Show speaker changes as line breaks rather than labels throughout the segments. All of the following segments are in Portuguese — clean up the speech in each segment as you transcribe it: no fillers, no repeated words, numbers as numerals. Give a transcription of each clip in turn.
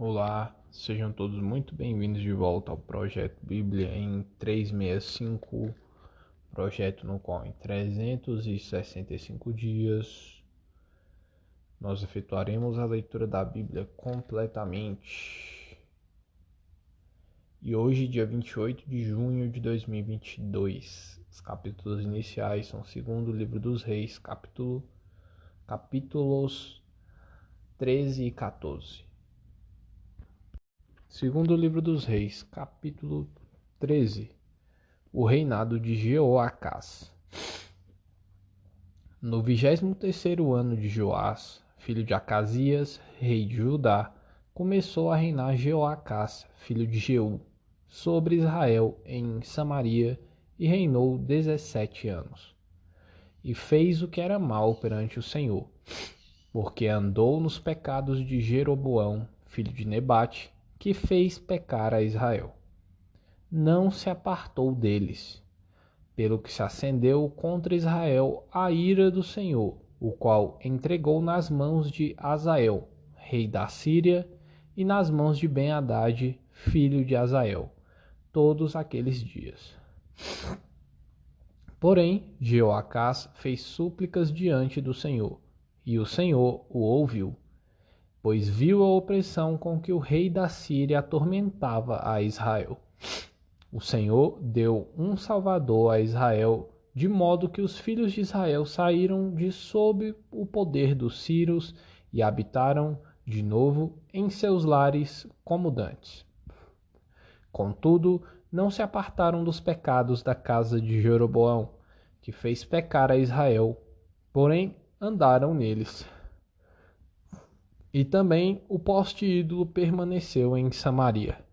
Olá, sejam todos muito bem-vindos de volta ao Projeto Bíblia em 365, projeto no qual em 365 dias nós efetuaremos a leitura da Bíblia completamente. E hoje, dia 28 de junho de 2022, os capítulos iniciais são o segundo livro dos Reis, capítulos 13 e 14. Segundo livro dos Reis, capítulo 13. O reinado de Jeoacás. No 23º ano de Joás, filho de Acasias, rei de Judá, começou a reinar Jeoacás, filho de Jeú, sobre Israel em Samaria, e reinou 17 anos. E fez o que era mal perante o Senhor, porque andou nos pecados de Jeroboão, filho de Nebate, que fez pecar a Israel. Não se apartou deles, pelo que se acendeu contra Israel a ira do Senhor, o qual entregou nas mãos de Hazael, rei da Síria, e nas mãos de Ben-Hadad, filho de Hazael, todos aqueles dias. Porém, Jeoacás fez súplicas diante do Senhor, e o Senhor o ouviu, pois viu a opressão com que o rei da Síria atormentava a Israel. O Senhor deu um Salvador a Israel, de modo que os filhos de Israel saíram de sob o poder dos sírios e habitaram de novo em seus lares como dantes. Contudo, não se apartaram dos pecados da casa de Jeroboão, que fez pecar a Israel, porém andaram neles. E também o poste ídolo permaneceu em Samaria.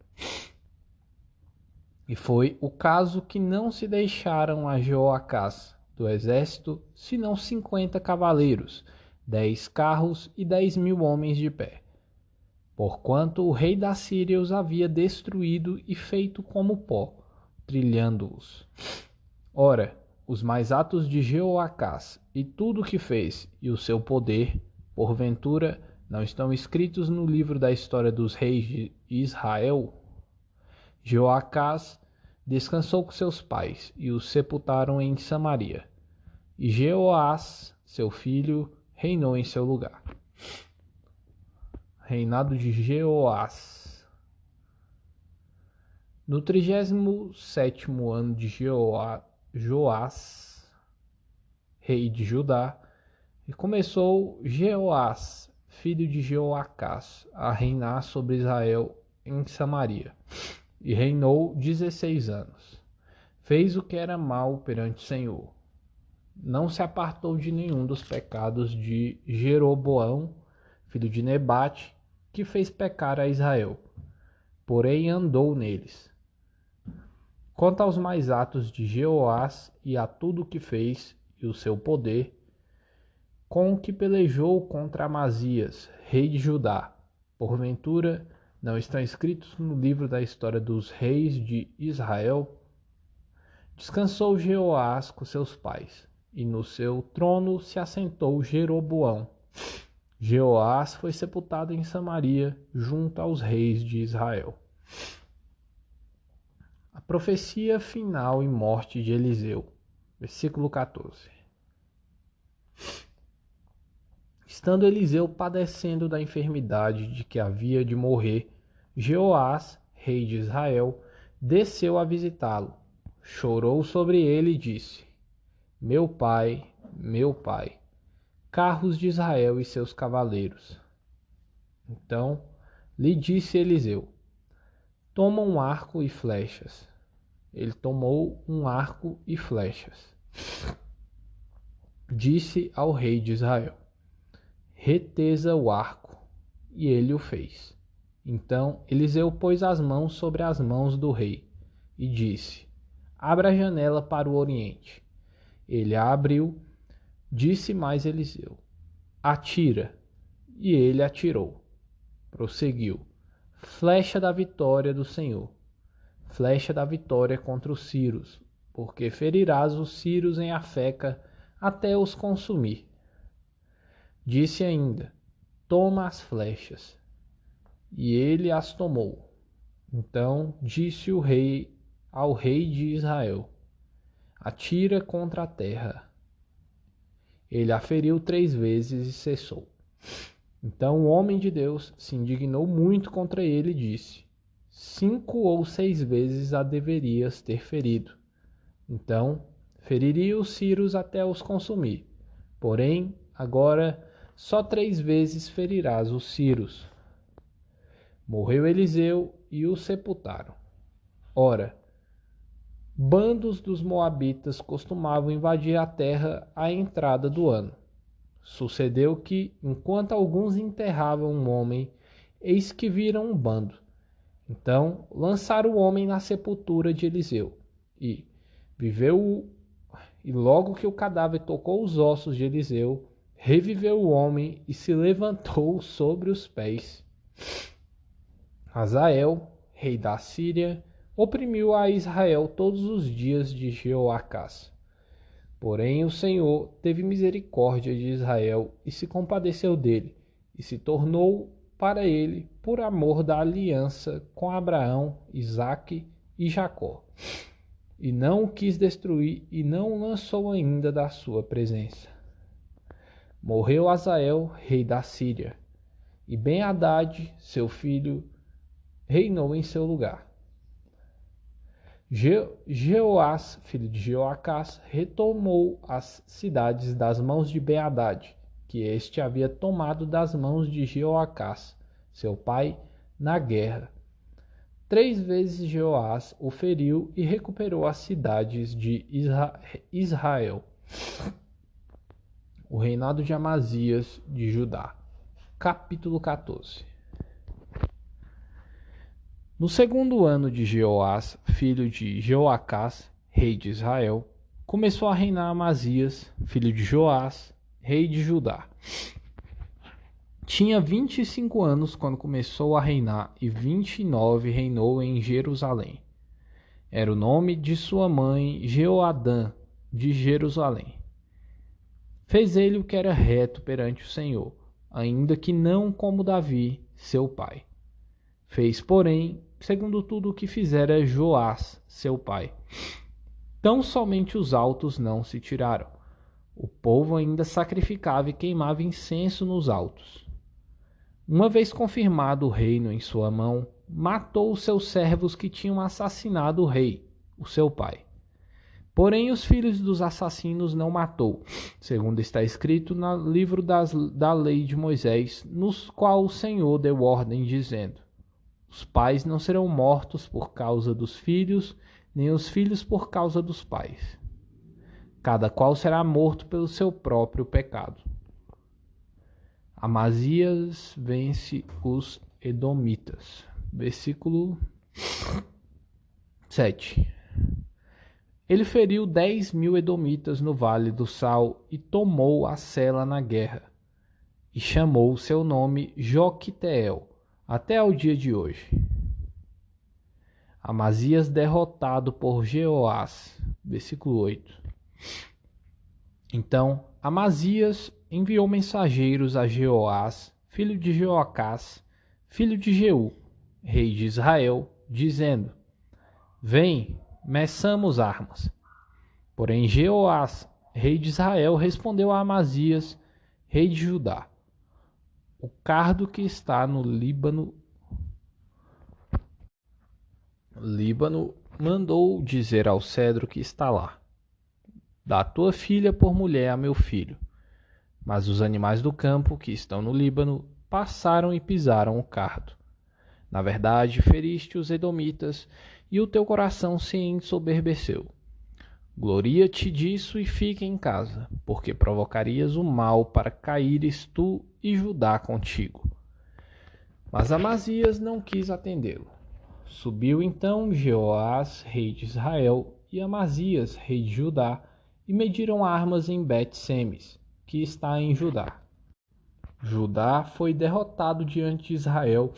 E foi o caso que não se deixaram a Jeoacás do exército, senão 50 cavaleiros, 10 carros e 10.000 homens de pé, porquanto o rei da Síria os havia destruído e feito como pó, trilhando-os. Ora, os mais atos de Jeoacás e tudo o que fez, e o seu poder, porventura, não estão escritos no livro da história dos reis de Israel? Jeoacás descansou com seus pais, e os sepultaram em Samaria. E Jeoás, seu filho, reinou em seu lugar. Reinado de Jeoás. No 37º ano de Joás, rei de Judá, começou Jeoás, filho de Jeoacás, a reinar sobre Israel em Samaria, e reinou 16 anos. Fez o que era mal perante o Senhor. Não se apartou de nenhum dos pecados de Jeroboão, filho de Nebate, que fez pecar a Israel, porém andou neles. Quanto aos mais atos de Jeoás e a tudo o que fez, e o seu poder, com o que pelejou contra Amazias, rei de Judá, porventura não estão escritos no livro da história dos reis de Israel? Descansou Jeoás com seus pais, e no seu trono se assentou Jeroboão. Jeoás foi sepultado em Samaria, junto aos reis de Israel. A profecia final e morte de Eliseu. Versículo 14. Estando Eliseu padecendo da enfermidade de que havia de morrer, Jeoás, rei de Israel, desceu a visitá-lo, chorou sobre ele e disse: meu pai, carros de Israel e seus cavaleiros. Então lhe disse Eliseu: toma um arco e flechas. Ele tomou um arco e flechas. Disse ao rei de Israel: retesa o arco. E ele o fez. Então Eliseu pôs as mãos sobre as mãos do rei e disse: abra a janela para o oriente. Ele a abriu. Disse mais Eliseu: atira. E ele atirou. Prosseguiu: flecha da vitória do Senhor, flecha da vitória contra os sírios, porque ferirás os sírios em Afeca até os consumir. Disse ainda: toma as flechas. e ele as tomou. Então disse o rei ao rei de Israel: atira contra a terra. Ele a feriu 3 vezes e cessou. Então o homem de Deus se indignou muito contra ele e disse: 5 ou 6 vezes a deverias ter ferido. Então feriria os círios até os consumir. Porém, agora só 3 vezes ferirás os círios. Morreu Eliseu e o sepultaram. Ora, bandos dos moabitas costumavam invadir a terra à entrada do ano. Sucedeu que, enquanto alguns enterravam um homem, eis que viram um bando. Então lançaram o homem na sepultura de Eliseu. E logo que o cadáver tocou os ossos de Eliseu, reviveu o homem e se levantou sobre os pés. Hazael, rei da Síria, oprimiu a Israel todos os dias de Jeoacás. Porém o Senhor teve misericórdia de Israel e se compadeceu dele, e se tornou para ele por amor da aliança com Abraão, Isaque e Jacó. E não o quis destruir e não o lançou ainda da sua presença. Morreu Hazael, rei da Síria, e Ben-Hadad, seu filho, reinou em seu lugar. Jeoás, filho de Jeoacás, retomou as cidades das mãos de Ben-Hadad, que este havia tomado das mãos de Jeoacás, seu pai, na guerra. 3 vezes Jeoás o feriu e recuperou as cidades de Israel. O reinado de Amazias de Judá. Capítulo 14. No segundo ano de Jeoás, filho de Jeoacás, rei de Israel, começou a reinar Amazias, filho de Joás, rei de Judá. Tinha 25 anos quando começou a reinar e 29 reinou em Jerusalém. Era o nome de sua mãe Jeoadã, de Jerusalém. Fez ele o que era reto perante o Senhor, ainda que não como Davi, seu pai. Fez, porém, segundo tudo o que fizera Joás, seu pai. Tão somente os altos não se tiraram. O povo ainda sacrificava e queimava incenso nos altos. Uma vez confirmado o reino em sua mão, matou os seus servos que tinham assassinado o rei, o seu pai. Porém, os filhos dos assassinos não matou, segundo está escrito no livro da lei de Moisés, no qual o Senhor deu ordem, dizendo: os pais não serão mortos por causa dos filhos, nem os filhos por causa dos pais. Cada qual será morto pelo seu próprio pecado. Amazias vence os edomitas. Versículo 7. Ele feriu 10.000 edomitas no vale do Sal e tomou a Sela na guerra. E chamou seu nome Joquiteel, até ao dia de hoje. Amazias derrotado por Jeoás. Versículo 8. Então Amazias enviou mensageiros a Jeoás, filho de Jeoacás, filho de Jeú, rei de Israel, dizendo: vem, meçamos armas. Porém Jeoás, rei de Israel, respondeu a Amazias, rei de Judá: o cardo que está no Líbano mandou dizer ao cedro que está lá: dá tua filha por mulher a meu filho. Mas os animais do campo que estão no Líbano passaram e pisaram o cardo. Na verdade, feriste os edomitas, e o teu coração se ensoberbeceu. Gloria-te disso e fica em casa, porque provocarias o mal para caíres tu e Judá contigo. Mas Amazias não quis atendê-lo. Subiu então Jeoás, rei de Israel, e Amazias, rei de Judá, e mediram armas em Bet-Semes, que está em Judá. Judá foi derrotado diante de Israel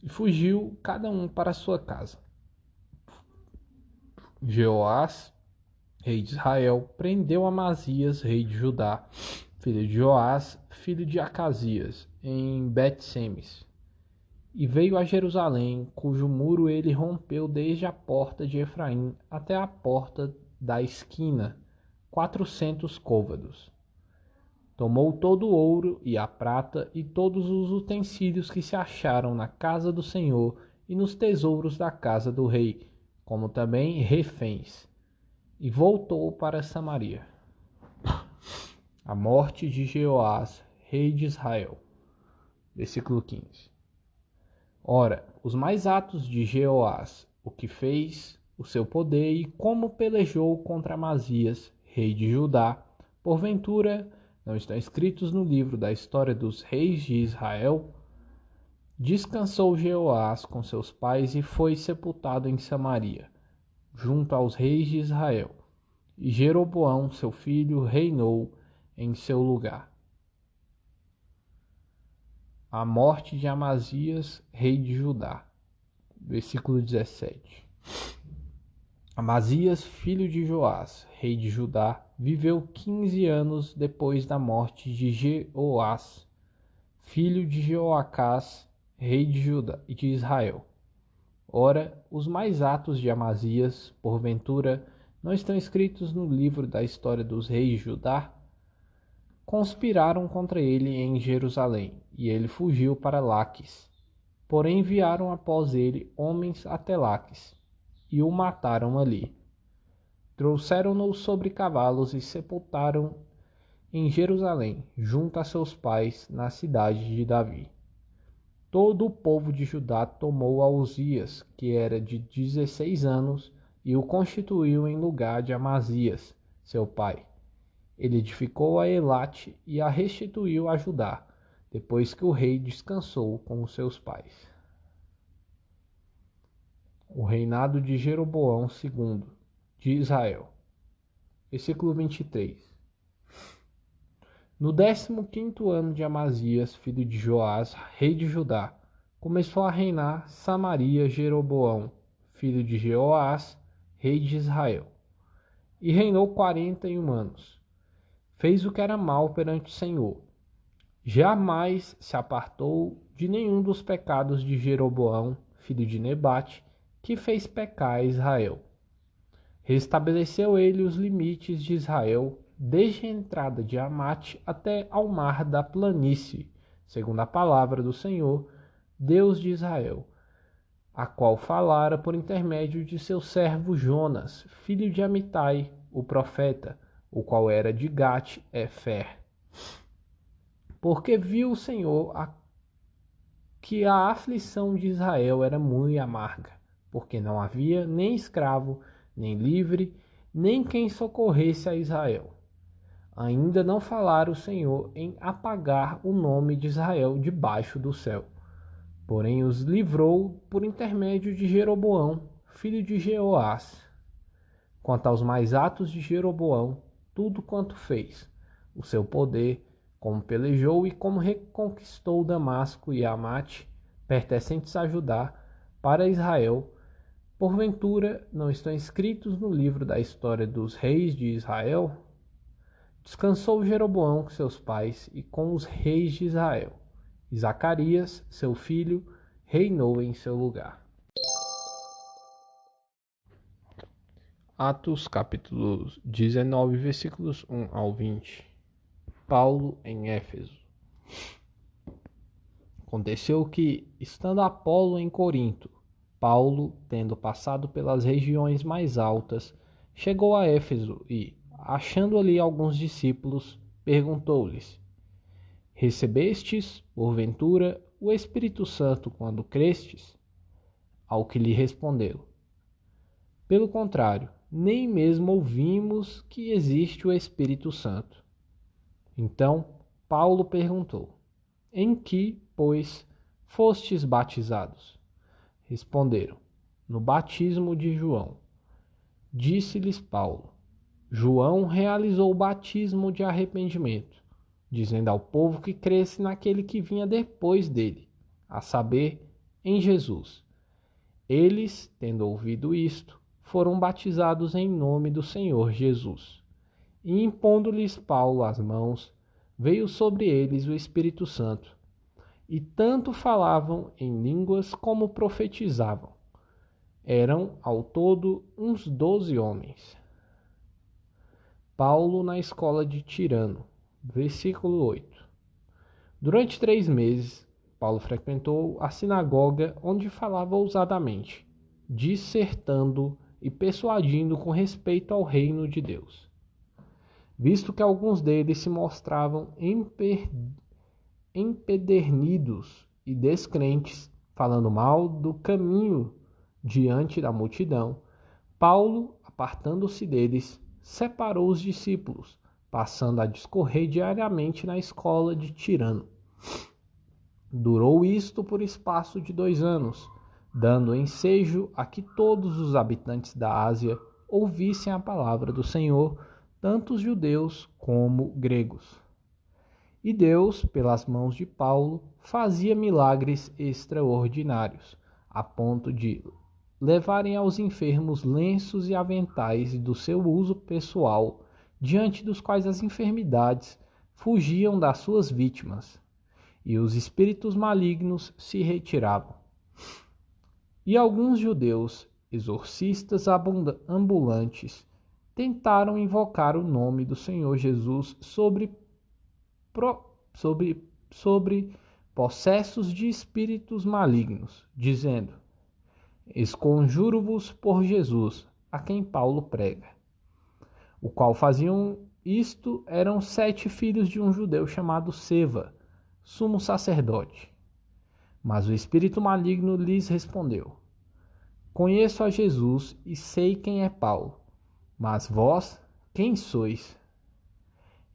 e fugiu cada um para sua casa. Jeoás, rei de Israel, prendeu Amazias, rei de Judá, filho de Joás, filho de Acasias, em Bet-Semes. E veio a Jerusalém, cujo muro ele rompeu desde a porta de Efraim até a porta da esquina, 400 côvados. Tomou todo o ouro e a prata e todos os utensílios que se acharam na casa do Senhor e nos tesouros da casa do rei, como também reféns, e voltou para Samaria. A morte de Jeoás, rei de Israel. Versículo 15. Ora, os mais atos de Jeoás, o que fez, o seu poder e como pelejou contra Amazias, rei de Judá, porventura não estão escritos no livro da história dos reis de Israel? Descansou Jeoás com seus pais e foi sepultado em Samaria, junto aos reis de Israel. E Jeroboão, seu filho, reinou em seu lugar. A morte de Amazias, rei de Judá. Versículo 17. Amazias, filho de Joás, rei de Judá, viveu 15 anos depois da morte de Jeoás, filho de Jeoacás, rei de Judá e de Israel. Ora, os mais atos de Amazias, porventura, não estão escritos no livro da história dos reis de Judá? Conspiraram contra ele em Jerusalém, e ele fugiu para Laques. Porém enviaram após ele homens até Laques, e o mataram ali. Trouxeram-no sobre cavalos e sepultaram em Jerusalém, junto a seus pais, na cidade de Davi. Todo o povo de Judá tomou a Uzias, que era de 16 anos, e o constituiu em lugar de Amazias, seu pai. Ele edificou a Elate e a restituiu a Judá, depois que o rei descansou com os seus pais. O reinado de Jeroboão II, de Israel. Versículo 23. No 15º ano de Amazias, filho de Joás, rei de Judá, começou a reinar Samaria Jeroboão, filho de Jeoás, rei de Israel. E reinou 41 anos. Fez o que era mal perante o Senhor. Jamais se apartou de nenhum dos pecados de Jeroboão, filho de Nebate, que fez pecar a Israel. Restabeleceu ele os limites de Israel, desde a entrada de Amate até ao mar da planície, segundo a palavra do Senhor, Deus de Israel, a qual falara por intermédio de seu servo Jonas, filho de Amitai, o profeta, o qual era de Gat-Efer. Porque viu o Senhor que a aflição de Israel era muito amarga, porque não havia nem escravo, nem livre, nem quem socorresse a Israel. Ainda não falara o Senhor em apagar o nome de Israel debaixo do céu. Porém os livrou por intermédio de Jeroboão, filho de Jeoás. Quanto aos mais atos de Jeroboão, tudo quanto fez, o seu poder, como pelejou e como reconquistou Damasco e Amate, pertencentes a Judá, para Israel, porventura não estão escritos no livro da história dos reis de Israel? Descansou Jeroboão com seus pais e com os reis de Israel. E Zacarias, seu filho, reinou em seu lugar. Atos capítulo 19, versículos 1 ao 20. Paulo em Éfeso. Aconteceu que, estando Apolo em Corinto, Paulo, tendo passado pelas regiões mais altas, chegou a Éfeso e, achando ali alguns discípulos, perguntou-lhes: Recebestes, porventura, o Espírito Santo quando crestes? Ao que lhe respondeu: Pelo contrário, nem mesmo ouvimos que existe o Espírito Santo. Então Paulo perguntou: Em que, pois, fostes batizados? Responderam: No batismo de João. Disse-lhes Paulo: João realizou o batismo de arrependimento, dizendo ao povo que cresce naquele que vinha depois dele, a saber, em Jesus. Eles, tendo ouvido isto, foram batizados em nome do Senhor Jesus. E impondo-lhes Paulo as mãos, veio sobre eles o Espírito Santo. e tanto falavam em línguas como profetizavam. Eram, ao todo, uns 12 homens. Paulo na escola de Tirano. Versículo 8. Durante 3 meses, Paulo frequentou a sinagoga onde falava ousadamente, dissertando e persuadindo com respeito ao reino de Deus. Visto que alguns deles se mostravam empedernidos e descrentes, falando mal do caminho diante da multidão, Paulo, apartando-se deles, separou os discípulos, passando a discorrer diariamente na escola de Tirano. Durou isto por espaço de 2 anos, dando ensejo a que todos os habitantes da Ásia ouvissem a palavra do Senhor, tanto os judeus como gregos. E Deus, pelas mãos de Paulo, fazia milagres extraordinários, a ponto de levarem aos enfermos lenços e aventais do seu uso pessoal, diante dos quais as enfermidades fugiam das suas vítimas, e os espíritos malignos se retiravam. E alguns judeus, exorcistas ambulantes, tentaram invocar o nome do Senhor Jesus sobre possessos de espíritos malignos, dizendo: Esconjuro-vos por Jesus, a quem Paulo prega. O qual faziam isto eram 7 filhos de um judeu chamado Seva, sumo sacerdote. Mas o espírito maligno lhes respondeu: Conheço a Jesus e sei quem é Paulo, mas vós, quem sois?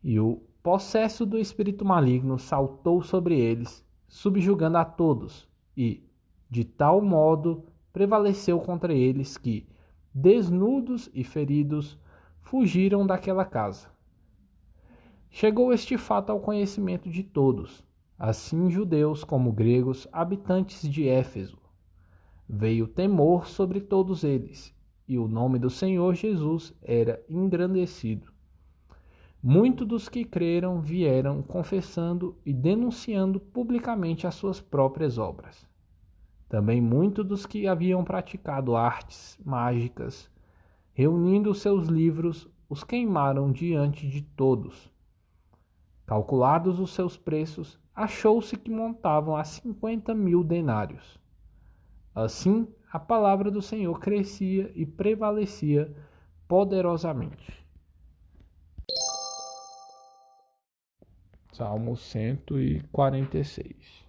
E o possesso do espírito maligno saltou sobre eles, subjugando a todos, e, de tal modo, prevaleceu contra eles que, desnudos e feridos, fugiram daquela casa. Chegou este fato ao conhecimento de todos, assim judeus como gregos, habitantes de Éfeso. Veio temor sobre todos eles, e o nome do Senhor Jesus era engrandecido. Muitos dos que creram vieram confessando e denunciando publicamente as suas próprias obras. Também muitos dos que haviam praticado artes mágicas, reunindo seus livros, os queimaram diante de todos. Calculados os seus preços, achou-se que montavam a 50.000 denários. Assim, a palavra do Senhor crescia e prevalecia poderosamente. Salmo 146.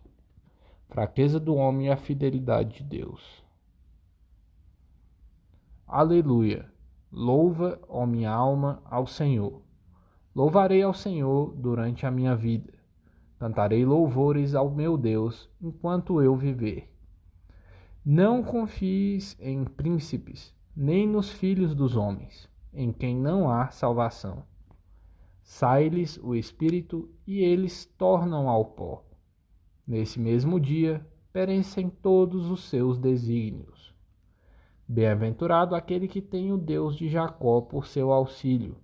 Fraqueza do homem e a fidelidade de Deus. Aleluia! Louva, ó minha alma, ao Senhor. Louvarei ao Senhor durante a minha vida. Cantarei louvores ao meu Deus enquanto eu viver. Não confies em príncipes, nem nos filhos dos homens, em quem não há salvação. Sai-lhes o espírito e eles tornam ao pó. Nesse mesmo dia, perecem todos os seus desígnios. Bem-aventurado aquele que tem o Deus de Jacó por seu auxílio,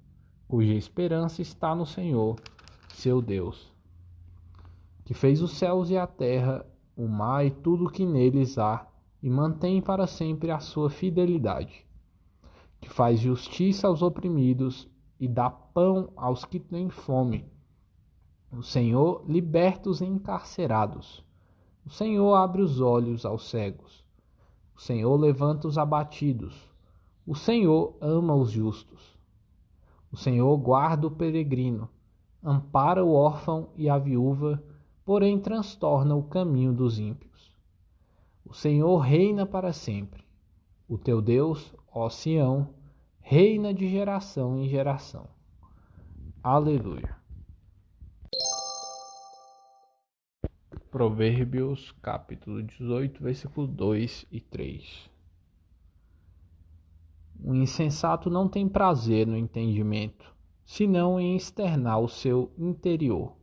cuja esperança está no Senhor, seu Deus, que fez os céus e a terra, o mar e tudo o que neles há, e mantém para sempre a sua fidelidade, que faz justiça aos oprimidos e dá pão aos que têm fome. O Senhor liberta os encarcerados. O Senhor abre os olhos aos cegos. O Senhor levanta os abatidos. O Senhor ama os justos. O Senhor guarda o peregrino, ampara o órfão e a viúva, porém transtorna o caminho dos ímpios. O Senhor reina para sempre. O teu Deus, ó Sião, reina de geração em geração. Aleluia. Provérbios, capítulo 18, versículos 2 e 3. O insensato não tem prazer no entendimento, senão em externar o seu interior.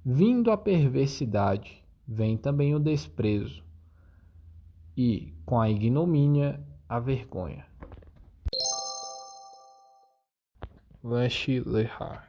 Vindo a perversidade, vem também o desprezo, e, com a ignomínia, a vergonha. Vash Lehar.